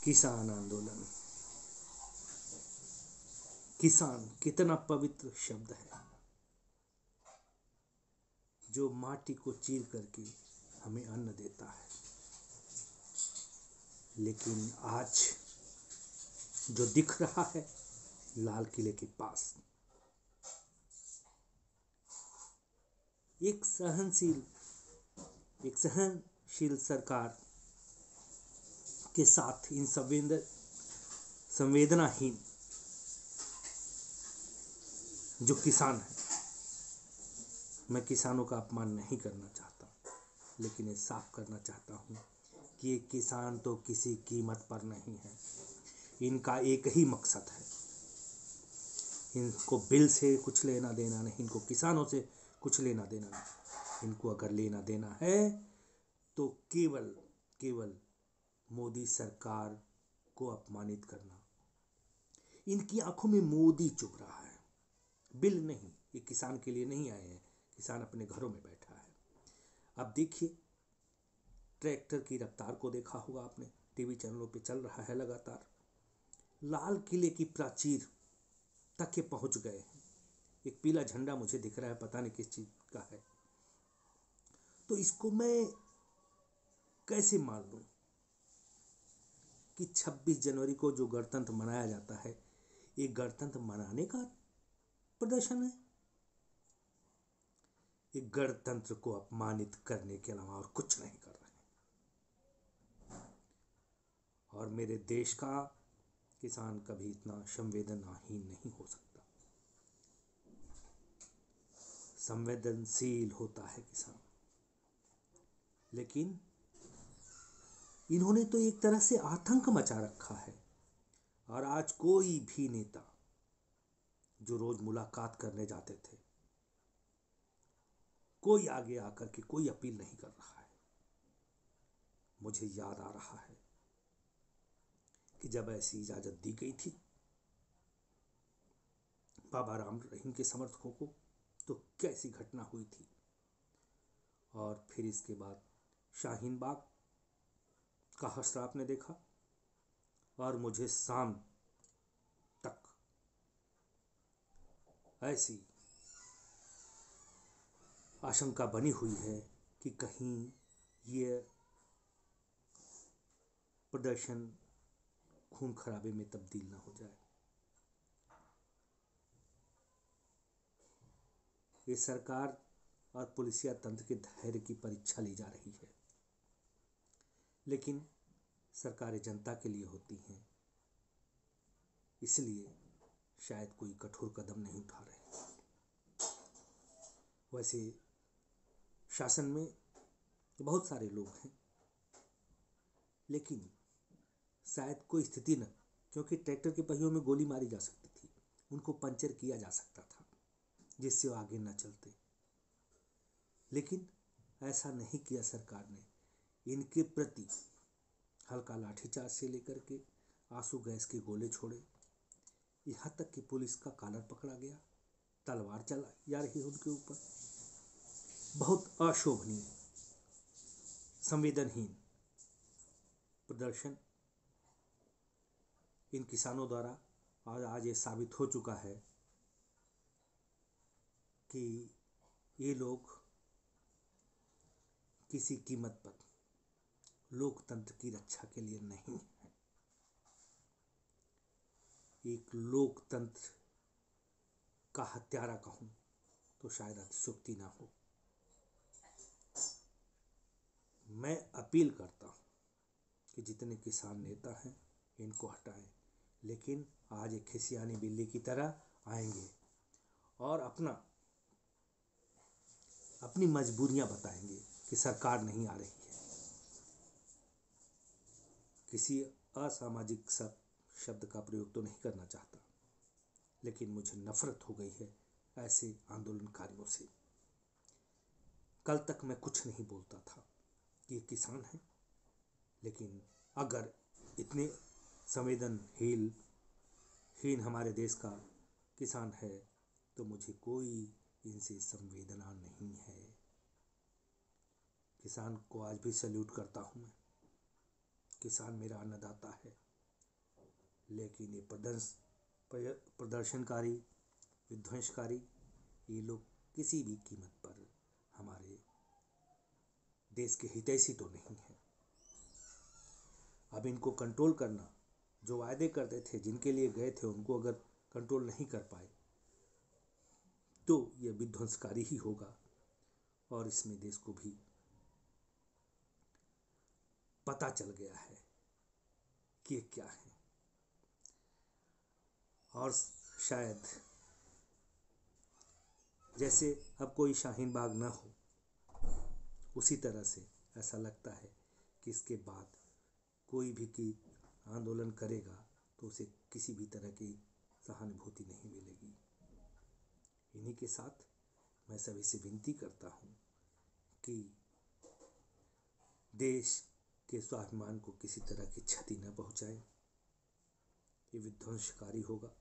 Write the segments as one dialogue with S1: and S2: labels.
S1: किसान आंदोलन। किसान कितना पवित्र शब्द है जो माटी को चीर करके हमें अन्न देता है। लेकिन आज जो दिख रहा है लाल किले के पास, एक सहनशील सरकार के साथ इन संवेदनाहीन जो किसान है, मैं किसानों का अपमान नहीं करना चाहता, लेकिन ये साफ करना चाहता हूँ कि ये किसान तो किसी कीमत पर नहीं है। इनका एक ही मकसद है, इनको बिल से कुछ लेना देना नहीं, इनको किसानों से कुछ लेना देना नहीं। इनको अगर लेना देना है तो केवल मोदी सरकार को अपमानित करना। इनकी आंखों में मोदी चुभ रहा है, बिल नहीं। ये किसान के लिए नहीं आए हैं, किसान अपने घरों में बैठा है। अब देखिए, ट्रैक्टर की रफ्तार को देखा होगा आपने, टीवी चैनलों पे चल रहा है लगातार। लाल किले की प्राचीर तक ये पहुंच गए हैं। एक पीला झंडा मुझे दिख रहा है, पता नहीं किस चीज का है। तो इसको मैं कैसे मान लूं कि 26 जनवरी को जो गणतंत्र मनाया जाता है, ये गणतंत्र मनाने का प्रदर्शन है? ये गणतंत्र को अपमानित करने के अलावा और कुछ नहीं कर रहे हैं। और मेरे देश का किसान कभी इतना संवेदनाहीन नहीं हो सकता। संवेदनशील होता है किसान, लेकिन इन्होंने तो एक तरह से आतंक मचा रखा है। और आज कोई भी नेता जो रोज मुलाकात करने जाते थे, कोई आगे आकर के कोई अपील नहीं कर रहा है। मुझे याद आ रहा है कि जब ऐसी इजाजत दी गई थी बाबा राम रहीम के समर्थकों को, तो कैसी घटना हुई थी। और फिर इसके बाद शाहीन बाग का हश्र आपने देखा, और मुझे शाम तक ऐसी आशंका बनी हुई है कि कहीं ये प्रदर्शन खून खराबे में तब्दील ना हो जाए। ये सरकार और पुलिसिया तंत्र के धैर्य की परीक्षा ली जा रही है, लेकिन सरकारें जनता के लिए होती हैं, इसलिए शायद कोई कठोर कदम नहीं उठा रहे। वैसे शासन में बहुत सारे लोग हैं, लेकिन शायद कोई स्थिति न, क्योंकि ट्रैक्टर के पहियों में गोली मारी जा सकती थी, उनको पंचर किया जा सकता था जिससे वो आगे न चलते, लेकिन ऐसा नहीं किया सरकार ने। इनके प्रति हल्का लाठीचार्ज से लेकर के आंसू गैस के गोले छोड़े, यहाँ तक कि पुलिस का कॉलर पकड़ा गया, तलवार चलाई जा रही है उनके ऊपर। बहुत अशोभनीय, संवेदनहीन प्रदर्शन इन किसानों द्वारा। और आज ये साबित हो चुका है कि ये लोग किसी कीमत पर लोकतंत्र की रक्षा के लिए नहीं है। एक लोकतंत्र का हत्यारा कहूं तो शायद अतिशयोक्ति ना हो। मैं अपील करता हूं कि जितने किसान नेता हैं इनको हटाएं, लेकिन आज एक खिसियानी बिल्ली की तरह आएंगे और अपनी मजबूरियां बताएंगे कि सरकार नहीं आ रही है। किसी असामाजिक शब्द का प्रयोग तो नहीं करना चाहता, लेकिन मुझे नफरत हो गई है ऐसे आंदोलनकारियों से। कल तक मैं कुछ नहीं बोलता था कि ये किसान है, लेकिन अगर इतने संवेदनहीन हमारे देश का किसान है तो मुझे कोई इनसे संवेदना नहीं है। किसान को आज भी सैल्यूट करता हूं मैं। किसान मेरा अन्नदाता है। लेकिन ये प्रदर्शनकारी, विध्वंसकारी, ये लोग किसी भी कीमत पर हमारे देश के हितैषी तो नहीं है। अब इनको कंट्रोल करना, जो वायदे करते थे, जिनके लिए गए थे, उनको अगर कंट्रोल नहीं कर पाए तो यह विध्वंसकारी ही होगा। और इसमें देश को भी पता चल गया है कि ये क्या है। और शायद जैसे अब कोई शाहीन बाग ना हो, उसी तरह से ऐसा लगता है कि इसके बाद कोई भी की आंदोलन करेगा तो उसे किसी भी तरह की सहानुभूति नहीं मिलेगी। इन्हीं के साथ मैं सभी से विनती करता हूँ कि देश के स्वाभिमान को किसी तरह की क्षति न पहुँचाए। ये विध्वंसकारी होगा।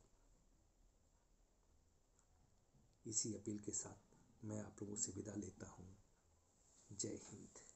S1: इसी अपील के साथ मैं आप लोगों से विदा लेता हूँ। जय हिंद।